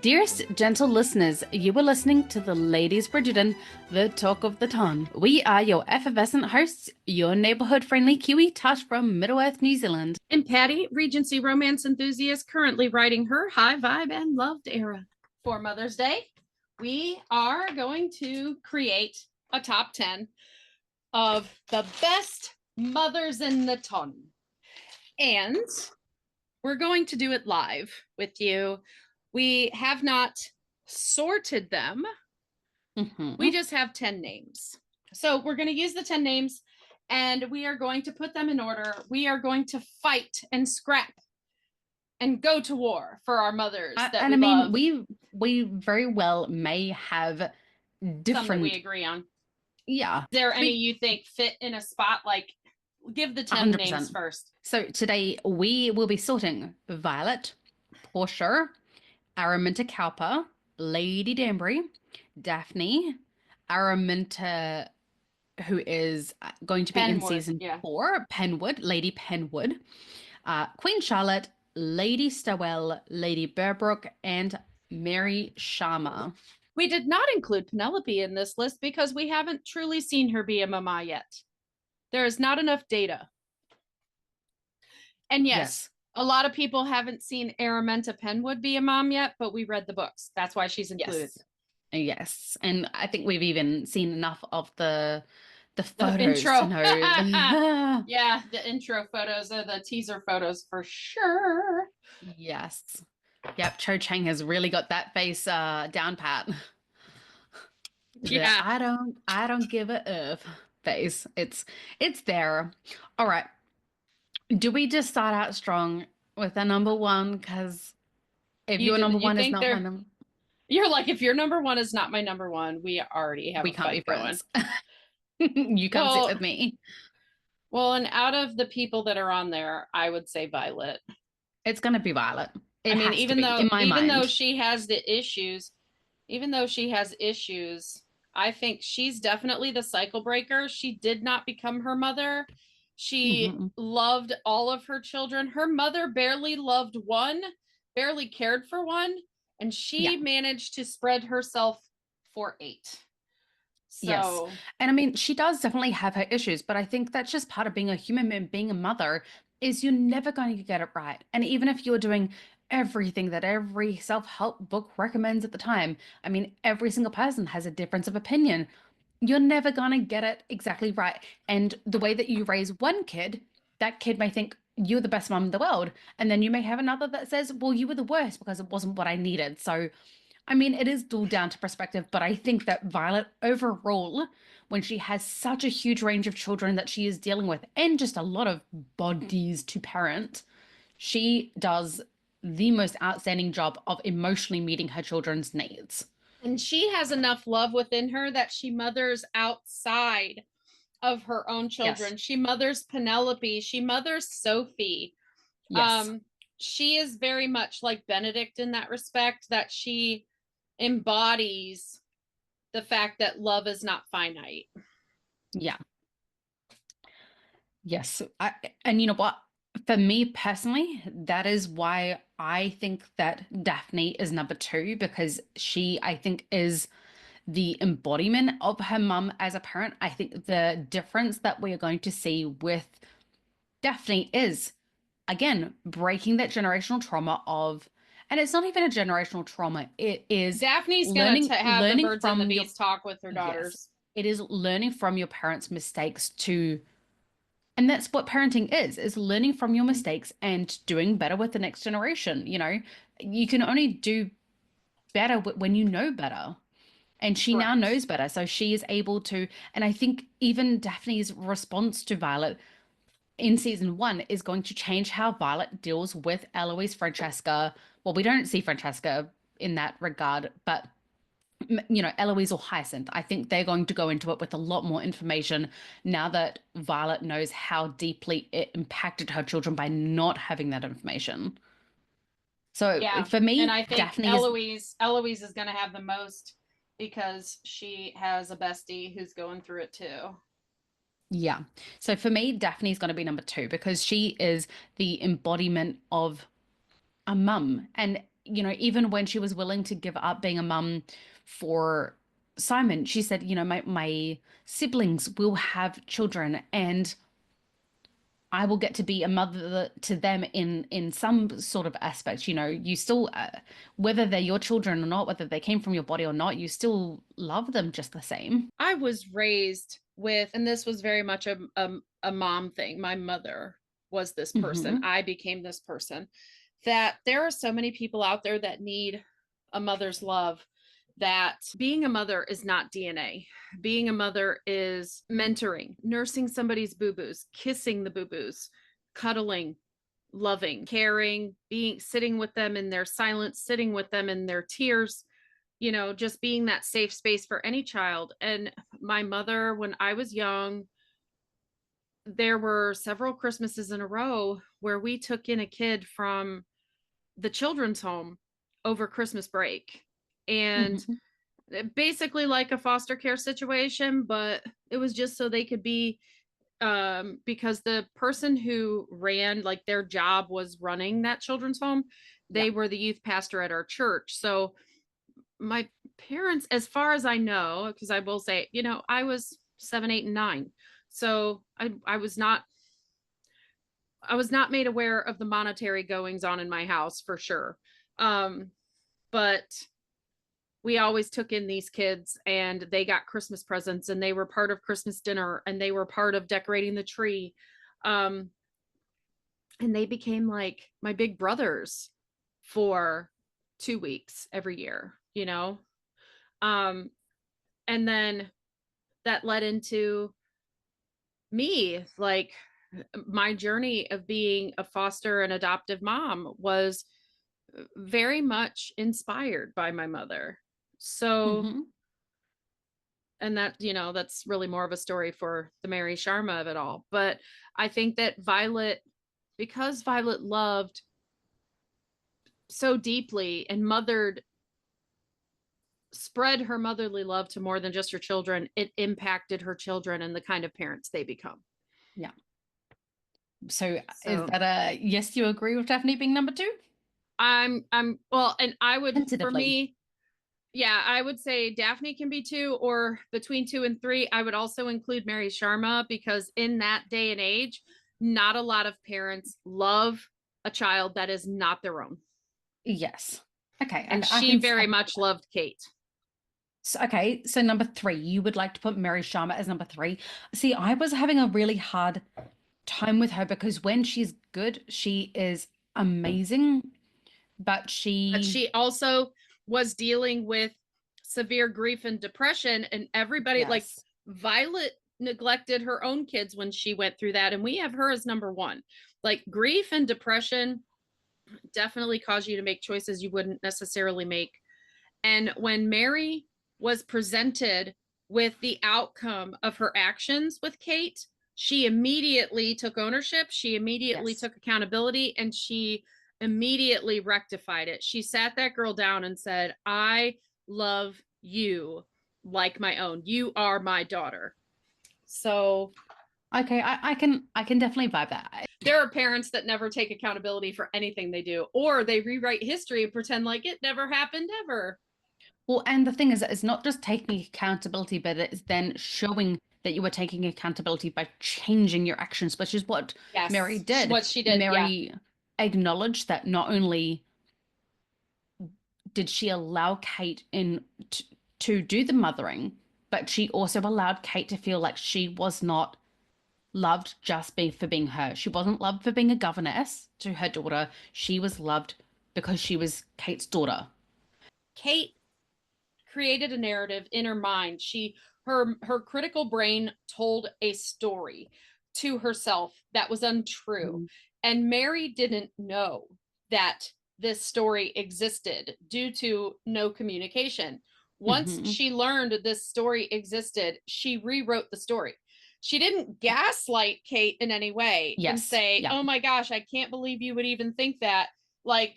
Dearest gentle listeners, you were listening to the Ladies Bridgerton, the talk of the town. We are your effervescent hosts, your neighborhood-friendly Kiwi, Tash from Middle-earth, New Zealand. And Patti, Regency romance enthusiast, currently writing her high vibe and loved era. For Mother's Day, we are going to create a top 10 of the best mothers in the ton. And we're going to do it live with you. We have not sorted them. We just have 10 names. So we're going to use the 10 names and we are going to put them in order. We are going to fight and scrap and go to war for our mothers. Love. We very well may have different. Some that we agree on. Yeah. Is there any you think fit in a spot? Like, give the 10 100%. Names first. So today we will be sorting Violet, Portia, Araminta Cowper, Lady Danbury, Daphne, Araminta, who is going to be in season 4, Penwood, Lady Penwood, Queen Charlotte, Lady Stowell, Lady Berbrook, and Mary Sharma. We did not include Penelope in this list because we haven't truly seen her be a mama yet. There is not enough data. And yes. A lot of people haven't seen Araminta Penwood be a mom yet, but we read the books. That's why she's included. Yes. And I think we've even seen enough of the photos intro. To know. Yeah, the intro photos or the teaser photos for sure. Yes. Yep, Cho Chang has really got that face down pat. Yeah. I don't give a F face. It's there. All right. Do we just start out strong with a number one? Because if your number one is not my number, you're like, if your number one is not my number one, we already have a fight going. You come sit with me. Well, and out of the people that are on there, I would say Violet. It's gonna be Violet. Even though she has issues, I think she's definitely the cycle breaker. She did not become her mother. She loved all of her children. Her mother barely loved one, barely cared for one, and she managed to spread herself for 8. So, yes. And I mean, she does definitely have her issues, but I think that's just part of being a human and being a mother is you're never going to get it right. And even if you're doing everything that every self-help book recommends at the time, I mean, every single person has a difference of opinion. You're never going to get it exactly right. And the way that you raise one kid, that kid may think you're the best mom in the world. And then you may have another that says, well, you were the worst because it wasn't what I needed. So, I mean, it is all down to perspective. But I think that Violet overall, when she has such a huge range of children that she is dealing with and just a lot of bodies to parent, she does the most outstanding job of emotionally meeting her children's needs. And she has enough love within her that she mothers outside of her own children. Yes. She mothers Penelope. She mothers Sophie. Yes. She is very much like Benedict in that respect, that she embodies the fact that love is not finite. Yeah. Yes. And you know what? For me personally, that is why I think that Daphne is number 2, because she, I think, is the embodiment of her mum as a parent. I think the difference that we're going to see with Daphne is, again, breaking that generational trauma of, and it's not even a generational trauma. It is Daphne's going to have the birds and the bees talk with her daughters. Yes, it is learning from your parents' mistakes and that's what parenting is learning from your mistakes and doing better with the next generation. You know, you can only do better when you know better. And she now knows better. So she is able to, and I think even Daphne's response to Violet in season 1 is going to change how Violet deals with Eloise, Francesca. Well, we don't see Francesca in that regard, but you know, Eloise or Hyacinth, I think they're going to go into it with a lot more information now that Violet knows how deeply it impacted her children by not having that information. So for me, and I think Daphne Eloise is going to have the most because she has a bestie who's going through it too. Yeah. So for me, Daphne's going to be number two because she is the embodiment of a mum. And, even when she was willing to give up being a mum for Simon, she said, my siblings will have children and I will get to be a mother to them in some sort of aspect. You still, whether they're your children or not, whether they came from your body or not, you still love them just the same. I was raised with, and this was very much a mom thing. My mother was this person. Hmm. I became this person. That there are so many people out there that need a mother's love, that being a mother is not DNA. Being a mother is mentoring, nursing somebody's boo-boos, kissing the boo-boos, cuddling, loving, caring, being sitting with them in their silence, sitting with them in their tears, just being that safe space for any child. And my mother, when I was young, there were several Christmases in a row where we took in a kid from the children's home over Christmas break. And Hmm. basically like a foster care situation, but it was just so they could be, because the person who ran, like their job was running that children's home. Yeah. They were the youth pastor at our church. So my parents, as far as I know, because I will say, I was 7, 8, and 9. So I was not made aware of the monetary goings on in my house for sure. But we always took in these kids and they got Christmas presents and they were part of Christmas dinner and they were part of decorating the tree. Um, and they became like my big brothers for 2 weeks every year. Um, and then that led into me, like my journey of being a foster and adoptive mom was very much inspired by my mother. So, Hmm. and that's really more of a story for the Mary Sharma of it all. But I think that because Violet loved so deeply and spread her motherly love to more than just her children, it impacted her children and the kind of parents they become. Yeah. So is So that a yes, you agree with Daphne being number two? I'm well, and I would, for Tentatively. me, yeah, I would say Daphne can be two, or between 2 and 3. I would also include Mary Sharma because in that day and age, not a lot of parents love a child that is not their own. Yes. Okay, And I she can. very much loved Kate. So number three, you would like to put Mary Sharma as number three. See, I was having a really hard time with her because when she's good, she is amazing, but But she, she also was dealing with severe grief and depression, and everybody, like yes, Violet, neglected her own kids when she went through that, and we have her as number one. Like grief and depression definitely cause you to make choices you wouldn't necessarily make. And when Mary was presented with the outcome of her actions with Kate, she immediately took ownership. She immediately yes. took accountability and she immediately rectified it. She sat that girl down and said, I love you like my own. You are my daughter. So Okay, I can definitely vibe that. there are parents that never take accountability for anything they do, or they rewrite history and pretend like it never happened ever. Well, and the thing is, it's not just taking accountability, but it's then showing that you were taking accountability by changing your actions, which is what Mary Yes, did. what she did. Yeah. Mary acknowledged that not only did she allow Kate to do the mothering, but she also allowed Kate to feel like she was not loved just for being her. She wasn't loved for being a governess to her daughter. She was loved because she was Kate's daughter. Kate created a narrative in her mind. Her critical brain told a story to herself that was untrue. Mhm. And Mary didn't know that this story existed due to no communication. Once Mhm. she learned this story existed, she rewrote the story. She didn't gaslight Kate in any way and Yes. say, Yeah. "Oh my gosh, I can't believe you would even think that." Like,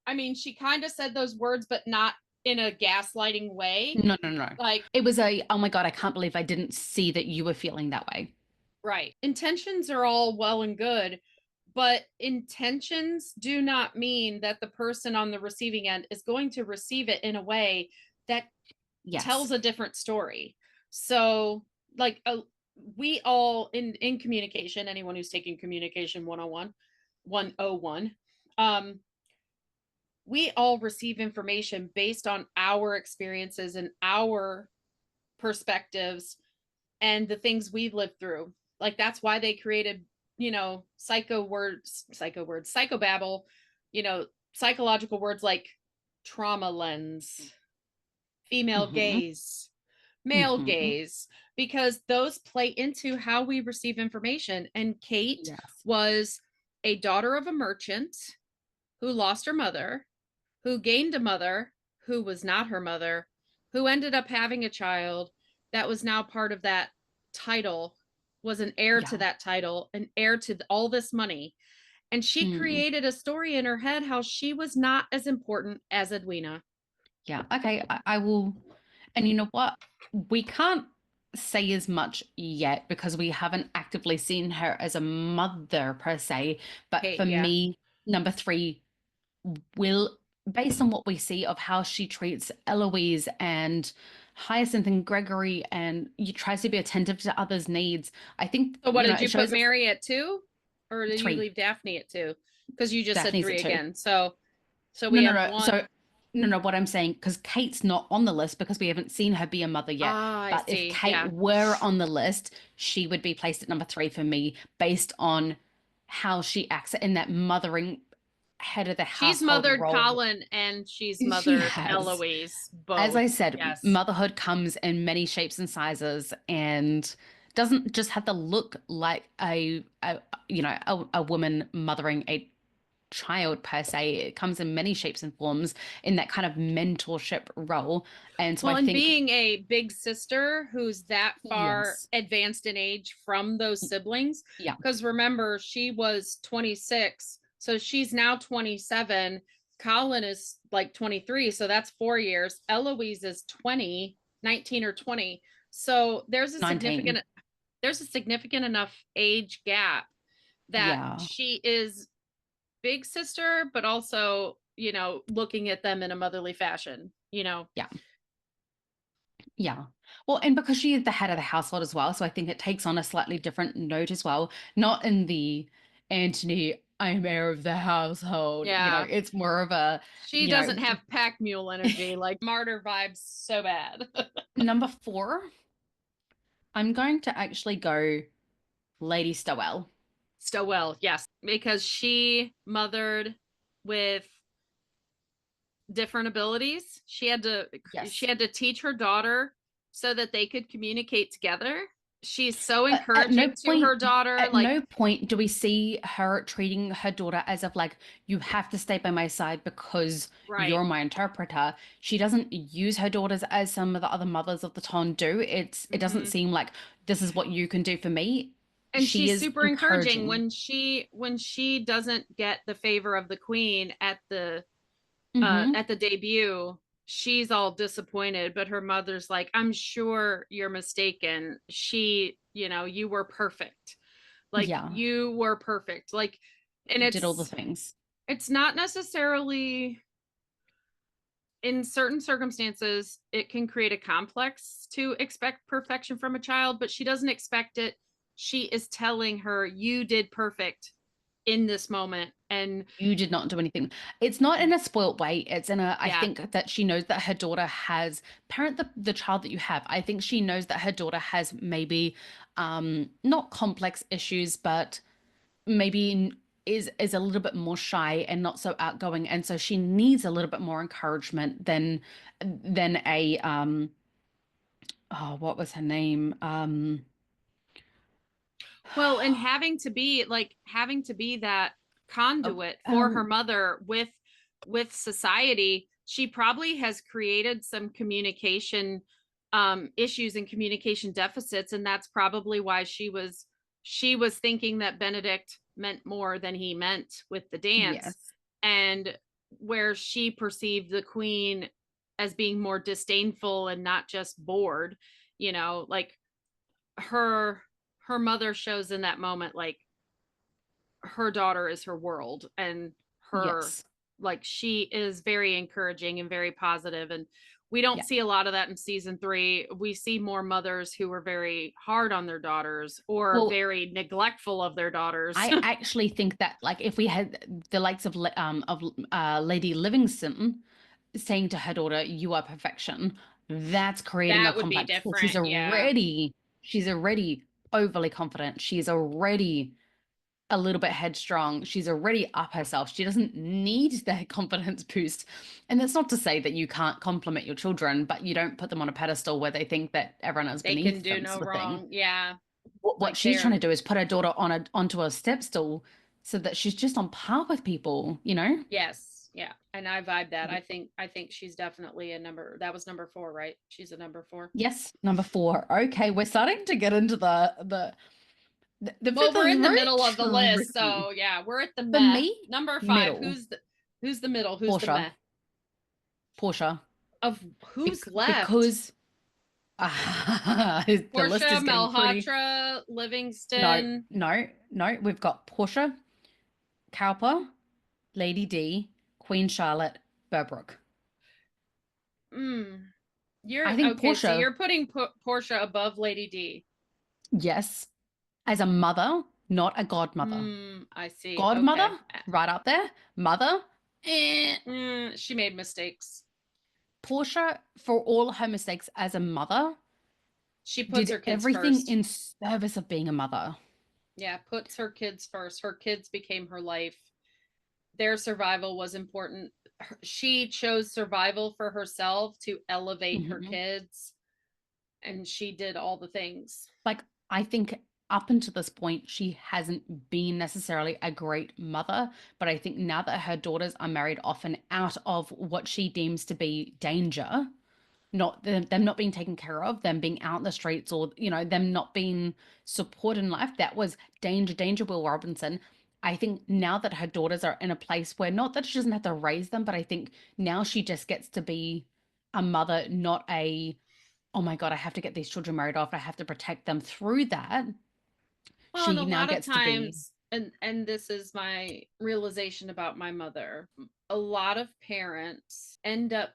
I mean, she kind of said those words, but not in a gaslighting way. No, no, no. Like, It was a, oh my God, I can't believe I didn't see that you were feeling that way. right. Intentions are all well and good, but intentions do not mean that the person on the receiving end is going to receive it in a way that Yes. tells a different story. So, like, we all in communication, anyone who's taking communication 101, 101, um, we all receive information based on our experiences and our perspectives and the things we've lived through. Like that's why they created, psychobabble, psychological words like trauma lens, female Mm-hmm. gaze, male Mm-hmm. gaze, because those play into how we receive information. And Kate Yes. was a daughter of a merchant who lost her mother, who gained a mother who was not her mother, who ended up having a child that was now part of that title, was an heir to Yeah. that title, an heir to all this money. And she Mm. created a story in her head how she was not as important as Edwina. Yeah. Okay. I will. And you know what? We can't say as much yet because we haven't actively seen her as a mother per se. But Kate, for yeah. me, number three will, based on what we see of how she treats Eloise and Hyacinth and Gregory, and you tries to be attentive to others' needs. I think, So what did it you put shows us Mary at 2? Or did you three. leave Daphne at 2? Because you just said Daphne's at 3 two. again. So No, we no, have no. one. So, no, no, what I'm saying, because Kate's not on the list because we haven't seen her be a mother yet. Ah, I But if see. Kate Yeah. were on the list, she would be placed at number three for me based on how she acts in that mothering head of the She's household mothered role. Colin and she's She mothered has. Eloise As both. I said, Yes. motherhood comes in many shapes and sizes and doesn't just have to look like a woman mothering a child per se. It comes in many shapes and forms in that kind of mentorship role. And so Well, I and think, being a big sister who's that far yes, advanced in age from those siblings, yeah, because remember, she was 26, so she's now 27. Colin is like 23, so that's 4 years. Eloise is 20, 19 or 20. So 19. there's a significant enough age gap that Yeah, she is big sister, but also, looking at them in a motherly fashion. yeah, yeah. Well, and because she is the head of the household as well, so I think it takes on a slightly different note as well. Not in the Anthony, I'm heir of the household, Yeah. it's more of a, She you doesn't know, have pack mule energy, like martyr vibes so bad. number four, I'm going to actually go Lady Stowell. Stowell, yes, because she mothered with different abilities. She Yes. had to teach her daughter so that they could communicate together. She's so But at no encouraging to her point, daughter, at like, no point do we see her treating her daughter as if like you have to stay by my side because right. you're my interpreter. She doesn't use her daughters as some of the other mothers of the town do. It doesn't Hmm. seem like this is what you can do for me. And She she's is super encouraging encouraging. when she doesn't get the favor of the queen Hmm. at the debut. She's all disappointed, but her mother's like, I'm sure you're mistaken. You were perfect. Like Yeah, you were perfect. Like, and did all the things. it's not necessarily, in certain circumstances, it can create a complex to expect perfection from a child, but she doesn't expect it. She is telling her, you did perfect in this moment. And You did not do anything. It's not in a spoilt way. It's in a, I yeah, think that she knows that her daughter has, parent the child that you have. I think she knows that her daughter has maybe not complex issues, but maybe is a little bit more shy and not so outgoing. And so she needs a little bit more encouragement than a oh, what was her name? well, and having to be that oh, conduit for her mother with society. She probably has created some communication issues and communication deficits, and that's probably why she was thinking that Benedict meant more than he meant with the dance, yes. and where she perceived the queen as being more disdainful and not just bored, like her her mother shows in that moment like her daughter is her world, and her Yes. like she is very encouraging and very positive, and we don't Yeah. see a lot of that in season 3. We see more mothers who are very hard on their daughters or Well, very neglectful of their daughters. I actually think that like if we had the likes of Lady Livingston saying to her daughter, "You are perfection," that's creating a That would be complex. Well, she's different. Yeah. already she's already overly confident. She's already a little bit headstrong. She's already up herself. She doesn't need that confidence boost. And that's not to say that you can't compliment your children, but you don't put them on a pedestal where they think that everyone is They can beneath do them, no sort of thing. wrong. Yeah. What Like she's trying to they're do is put her daughter onto a step stool so that she's just on par with people, you know? Yes. Yeah. And I vibe that. I think she's definitely a number. That was number 4, right? She's a number 4. Yes, number 4. Okay, we're starting to get into the Well, fifth we're is in the very middle of the list, tricky. so yeah, we're at the For meh. me, Number 5. middle. Who's the middle? Who's the Portia. meh? Portia. Of who's left? Because the list Portia, is getting pretty. Malhotra, No, Livingston. no, no. We've got Portia, Cowper, Lady D, Queen Charlotte, Burbrook. Mm. You're I think okay. So Portia, you're putting Portia above Lady D. yes, as a mother, not a godmother. I see. Okay. Godmother, right up there. Mother, eh. She made mistakes. Portia, for all her mistakes as a mother, She puts her did kids everything first. in service of being a mother. Yeah, puts her kids first. Her kids became her life. Their survival was important. She chose survival for herself to elevate her Mhm. kids, and she did all the things. Like, I think up until this point, she hasn't been necessarily a great mother. But I think now that her daughters are married off and out of what she deems to be danger, not them not being taken care of, them being out in the streets, or, them not being supported in life, that was danger, danger, Will Robinson. I think now that her daughters are in a place where not that she doesn't have to raise them, but I think now she just gets to be a mother, not a oh my God, I have to get these children married off. I have to protect them through that. Well, and a She now lot of gets to be, times, and this is my realization about my mother. A lot of parents end up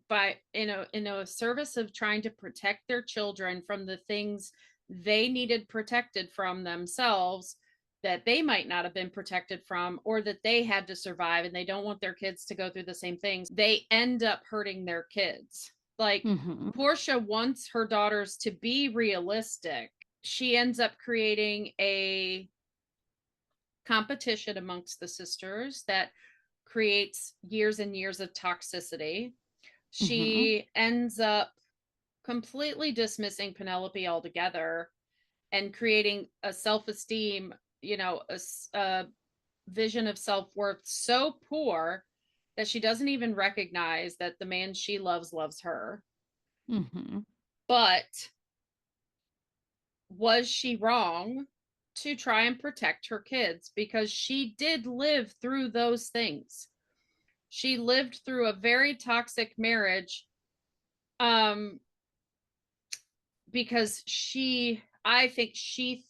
by in a service of trying to protect their children from the things they needed protected from themselves, that they might not have been protected from, or that they had to survive, and they don't want their kids to go through the same things. They end up hurting their kids. Like hmm Portia wants her daughters to be realistic. She ends up creating a competition amongst the sisters that creates years and years of toxicity. hmm She ends up completely dismissing Penelope altogether and creating a self-esteem, a vision of self-worth so poor that she doesn't even recognize that the man she loves her. hmm But was she wrong to try and protect her kids? Because she did live through those things. She lived through a very toxic marriage, um because I think she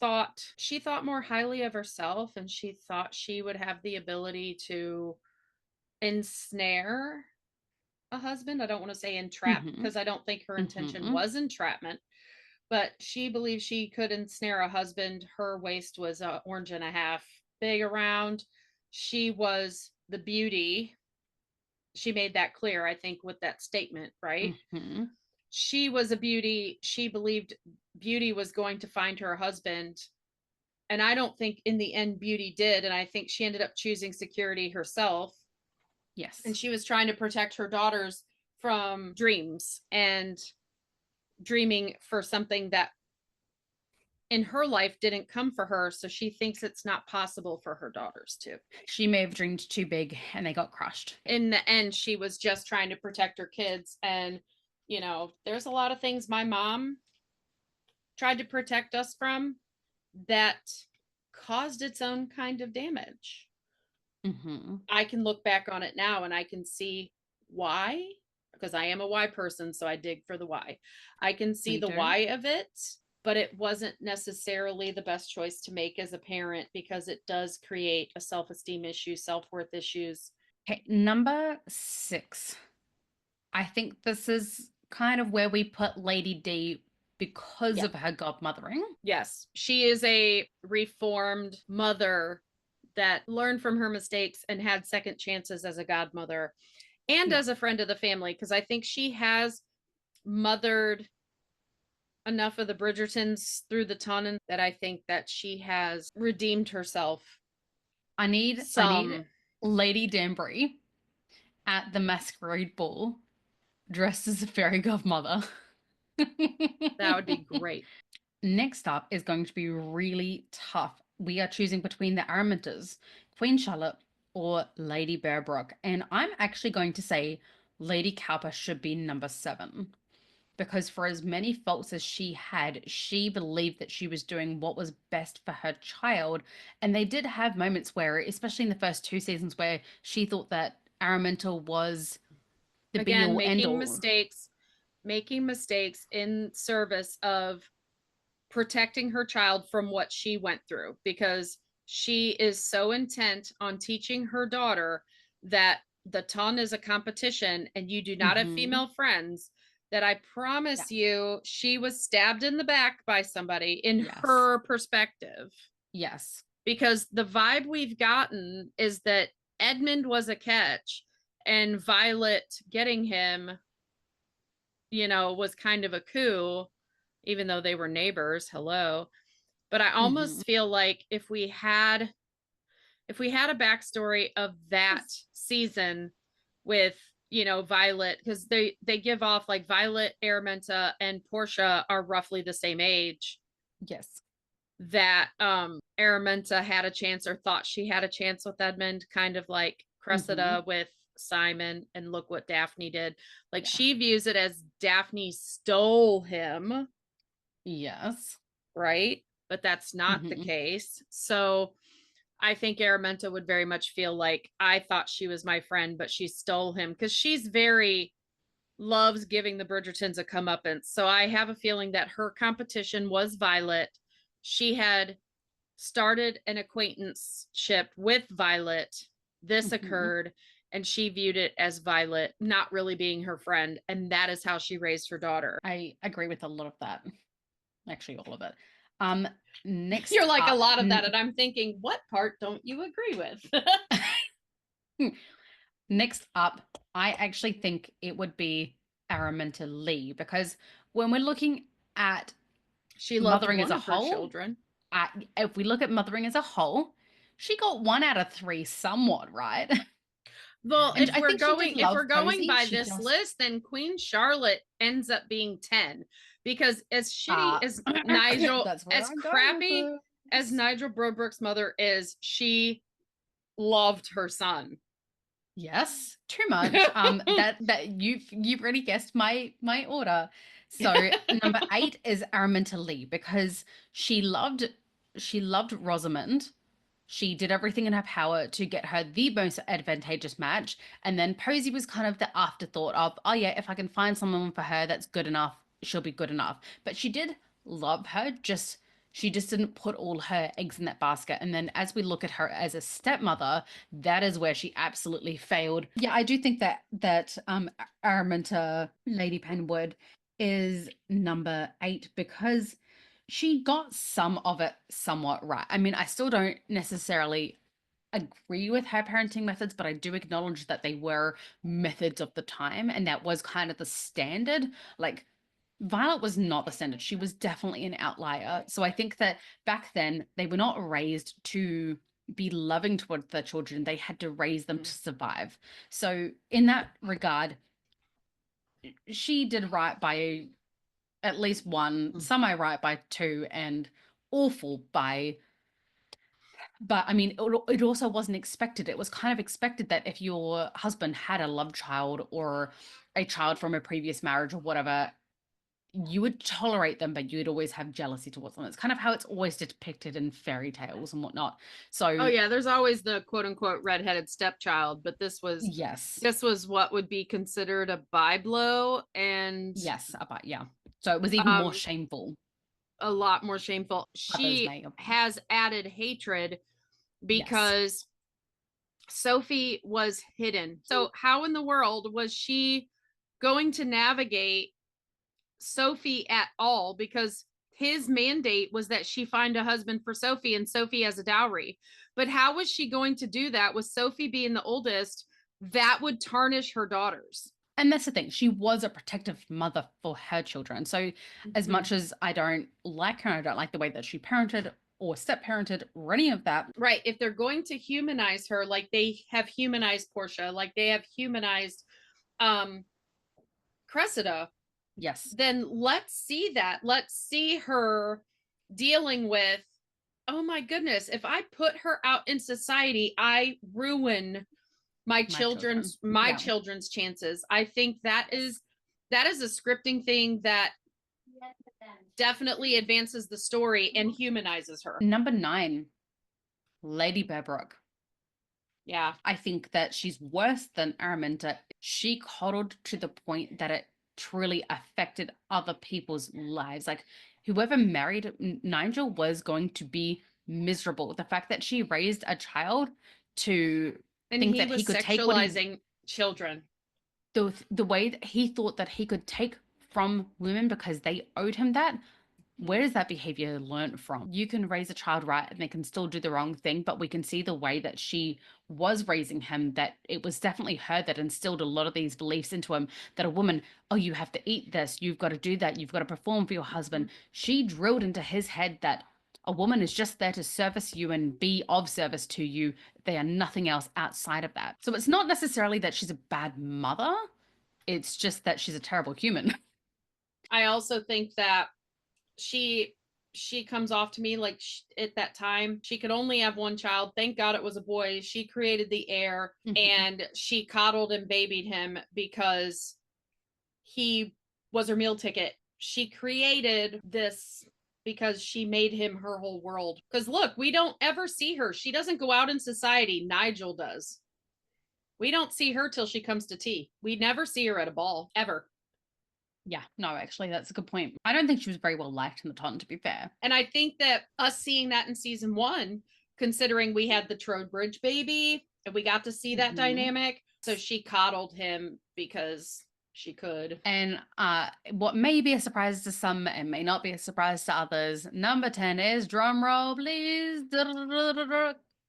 thought more highly of herself, and she thought she would have the ability to ensnare a husband. I don't want to say entrap, hmm because I don't think her intention hmm was entrapment, but she believed she could ensnare a husband. Her waist was a orange and a half big around. She was the beauty. She made that clear, I think, with that statement, right? hmm She was a beauty. She believed beauty was going to find her husband. And I don't think in the end beauty did. And I think she ended up choosing security herself. And Yes. she was trying to protect her daughters from dreams and dreaming for something that in her life didn't come for her. So she thinks it's not possible for her daughters to. She may have dreamed too big and they got crushed. In the end, she was just trying to protect her kids. And, there's a lot of things my mom tried to protect us from that caused its own kind of damage. hmm I can look back on it now and I can see why because I am a why person, so I dig for the why. I can see Me the too. why of it, but it wasn't necessarily the best choice to make as a parent because it does create a self-esteem issue, self-worth issues. Okay, number 6. I think this is kind of where we put Lady D because Yeah. of her godmothering. Yes, she is a reformed mother that learned from her mistakes and had second chances as a godmother and Yeah. as a friend of the family, because I think she has mothered enough of the Bridgertons through the ton that I think that she has redeemed herself I need some. Lady Danbury at the masquerade ball dressed as a fairy godmother. That would be great. Next up is going to be really tough. We are choosing between the Aramintas, Queen Charlotte, or Lady Bearbrook. And I'm actually going to say Lady Cowper should be number 7. Because for as many faults as she had, she believed that she was doing what was best for her child. And they did have moments where, especially in the first 2 seasons, where she thought that Araminta was the be Again, all end all. making mistakes in service of protecting her child from what she went through, because she is so intent on teaching her daughter that the ton is a competition and you do not have Hmm. female friends, that I Yeah. promise you she was stabbed in the back by somebody in Yes. her perspective. Yes. Because the vibe we've gotten is that Edmund was a catch and Violet getting him, was kind of a coup, even though they were neighbors. Hello. But I Hmm. almost feel like if we had a backstory of that season with, Violet, because they give off like Violet, Araminta, and Portia are roughly the same age, Yes. that Araminta had a chance or thought she had a chance with Edmund, kind of like Hmm. Cressida with Simon, and look what Daphne did. Like, Yeah. she views it as Daphne stole him, Yes. right? But that's not the Hmm. case. So I think Araminta would very much feel like I thought she was my friend, but she stole him, because she's very loves giving the Bridgertons a comeuppance. So I have a feeling that her competition was Violet. She had started an acquaintanceship with Violet. This Hmm. occurred, and she viewed it as Violet not really being her friend. And that is how she raised her daughter. I agree with a lot of that. Actually, all of it. Um, You're next like a up, lot of that. And I'm thinking, what part don't you agree with? next up, I actually think it would be Araminta Lee because when we're looking at She loved mothering as one a of her whole, children. if we look at mothering as a whole, she got 1 out of 3 somewhat right. Well, And I think she did if we're love going Posey. by She this just list, then Queen Charlotte ends up being 10, because as shitty uh as Nigel, that's where as I'm going with crappy as this. Nigel Brodebrook's mother is, she loved her son. Yes, too much. That you've already guessed my order. So number 8 is Araminta Lee because she loved Rosamond. She did everything in her power to get her the most advantageous match, and then Posey was kind of the afterthought of, oh yeah, if I can find someone for her that's good enough, she'll be good enough. But she did love her, just she just didn't put all her eggs in that basket. And then as we look at her as a stepmother, that is where she absolutely failed. Yeah, I do think that Araminta Lady Penwood is number 8 because she got some of it somewhat right. I mean, I still don't necessarily agree with her parenting methods, but I do acknowledge that they were methods of the time and that was kind of the standard. Like Violet was not the standard. She was definitely an outlier. So I think that back then they were not raised to be loving towards their children. They had to raise them to survive. So in that regard, she did right by at least 1, semi right by 2, and awful by. But I mean, it also wasn't expected. It was kind of expected that if your husband had a love child or a child from a previous marriage or whatever, you would tolerate them, but you'd always have jealousy towards them. It's kind of how it's always depicted in fairy tales and whatnot. Oh So yeah, there's always the quote unquote redheaded stepchild, but yes, this was what would be considered a byblow and yes, about yeah. So it was even more um shameful. a lot more shameful. Others She may have, has added hatred yes. because Sophie was hidden. So how in the world was she going to navigate Sophie at all? Because his mandate was that she find a husband for Sophie and Sophie as a dowry. But how was she going to do that with Sophie being the oldest? That would tarnish her daughters. And that's the thing. She was a protective mother for her children. So, as Mm-hmm. much as I don't like her, I don't like the way that she parented or step parented or any of that. Right. If they're going to humanize her like they have humanized Portia, like they have humanized um Cressida, Yes, then let's see that. Let's see her dealing with, oh my goodness, if I put her out in society, I ruin my children. my Yeah. children's chances. I think that is a scripting thing that definitely advances the story and humanizes her. Number 9, Lady Bearbrooke. Yeah. I think that she's worse than Araminta. She coddled to the point that it truly affected other people's lives. Like, whoever married Nigel was going to be miserable. The fact that she raised a child to And think he that he was could take what he, sexualizing children. the way that he thought that he could take from women because they owed him that, where does that behavior learn from? You can raise a child right and they can still do the wrong thing, but we can see the way that she was raising him, that it was definitely her that instilled a lot of these beliefs into him, that a woman, oh, you have to eat this, you've got to do that, you've got to perform for your husband. She drilled into his head that a woman is just there to service you and be of service to you. They are nothing else outside of that. So it's not necessarily that she's a bad mother, it's just that she's a terrible human. I also think that she she comes off to me like at that time she could only have one child. Thank God it was a boy. She created the heir and she coddled and babied him because he was her meal ticket. She created this because she made him her whole world. Because look, we don't ever see her. She doesn't go out in society. Nigel does. We don't see her till she comes to tea. We never see her at a ball ever. Yeah, no, actually, that's a good point. I don't think she was very well liked in the ton, to be fair. And I think that us seeing that in season 1, considering we had the Trowbridge baby and we got to see that dynamic, so she coddled him because she could. And what may be a surprise to some and may not be a surprise to others, number 10 is, drum roll, please,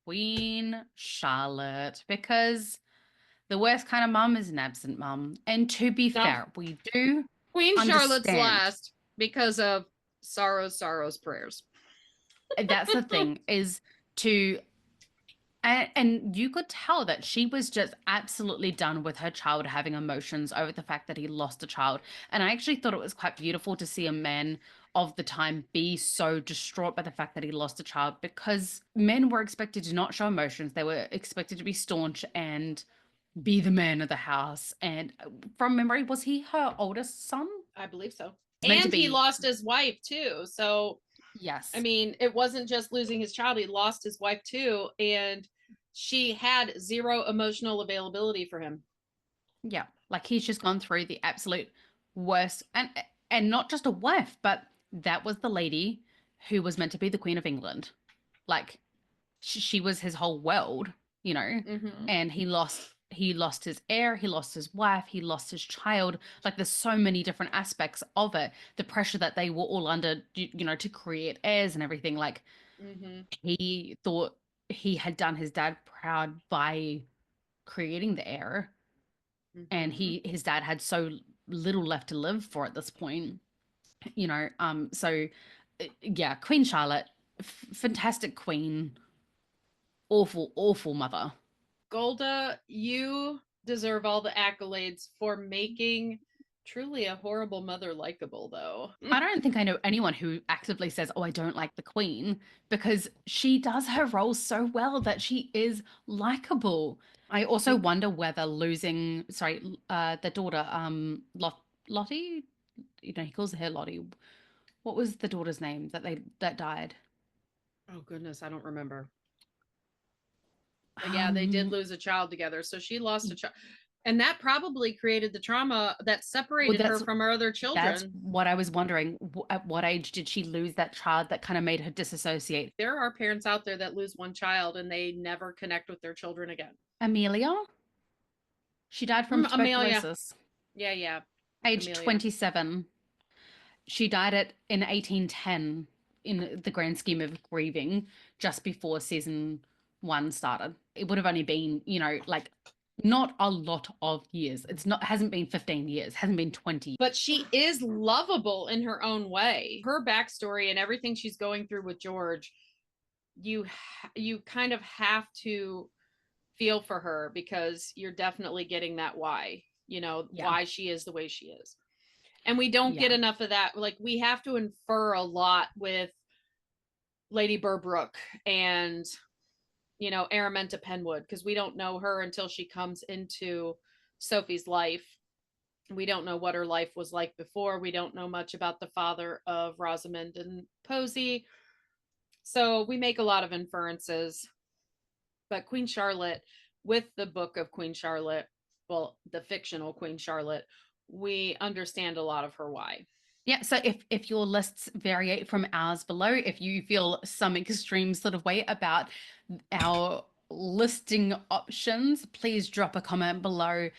Queen Charlotte. Because the worst kind of mum is an absent mum. And to be No, fair, we do Queen Charlotte's understand. last because of Sorrow's prayers. That's the thing, is to and you could tell that she was just absolutely done with her child having emotions over the fact that he lost a child. And I actually thought it was quite beautiful to see a man of the time be so distraught by the fact that he lost a child, because men were expected to not show emotions. They were expected to be staunch and be the man of the house. And from memory, was he her oldest son? I believe so. It's meant to And he be. lost his wife too. So, I Yes. mean, it wasn't just losing his child, he lost his wife too. And she had zero emotional availability for him. Yeah, like he's just gone through the absolute worst, and not just a wife, but that was the lady who was meant to be the Queen of England. Like she was his whole world, you know. Mm-hmm. And he lost his heir, he lost his wife, he lost his child. Like there's so many different aspects of it. The pressure that they were all under, to create heirs and everything. Like Mm-hmm. he thought he had done his dad proud by creating the heir, and Mm-hmm. his dad had so little left to live for at this point, so yeah, Queen Charlotte, fantastic queen, awful mother. Golda, you deserve all the accolades for making truly a horrible mother likable, though. I don't think I know anyone who actively says, oh, I don't like the queen, because she does her role so well that she is likable. I also wonder whether losing, sorry, the daughter, Lottie, he calls her Lottie. What was the daughter's name that died? Oh goodness, I don't remember. But yeah, they did Um, lose a child together. So she lost a child. And that probably created the trauma that well, separated her from her other that's children. what I was wondering. At what age did she lose that child that kind of made her disassociate? There are parents out there that lose one child and they never connect with their children again. Amelia? She died from Amelia. tuberculosis, Yeah, yeah. age Amelia. 27. She died in 1810 in the grand scheme of grieving just before season one started. It would have only been, like not a lot of years. Hasn't been 15 years, hasn't been 20. But she is lovable in her own way. Her backstory and everything she's going through with George, you kind of have to feel for her because you're definitely getting that why, Yeah. why she is the way she is. And we don't get Yeah. enough of that. Like we have to infer a lot with Lady Burbrook and Araminta Penwood because we don't know her until she comes into Sophie's life. We don't know what her life was like before. We don't know much about the father of Rosamond and Posey. So we make a lot of inferences. But Queen Charlotte, with the book of Queen Charlotte, well, the fictional Queen Charlotte, we understand a lot of her why. Yeah, so if your lists vary from ours below, if you feel some extreme sort of way about our listing options, please drop a comment below.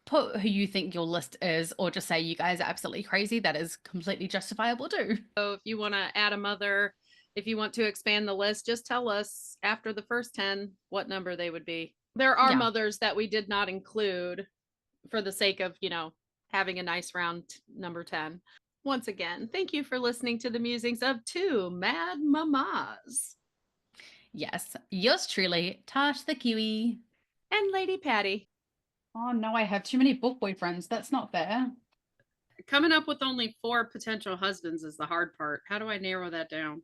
Put who you think your list is, or just say you guys are absolutely crazy. That is completely justifiable too. So if you want to add a mother, if you want to expand the list, just tell us after the first 10 what number they would be. There are Yeah. mothers that we did not include for the sake of, having a nice round number 10. Once again, thank you for listening to the musings of two mad mamas. Yes. Yours truly, Tash the Kiwi. And Lady Patti. Oh no, I have too many book boyfriends. That's not fair. Coming up with only 4 potential husbands is the hard part. How do I narrow that down?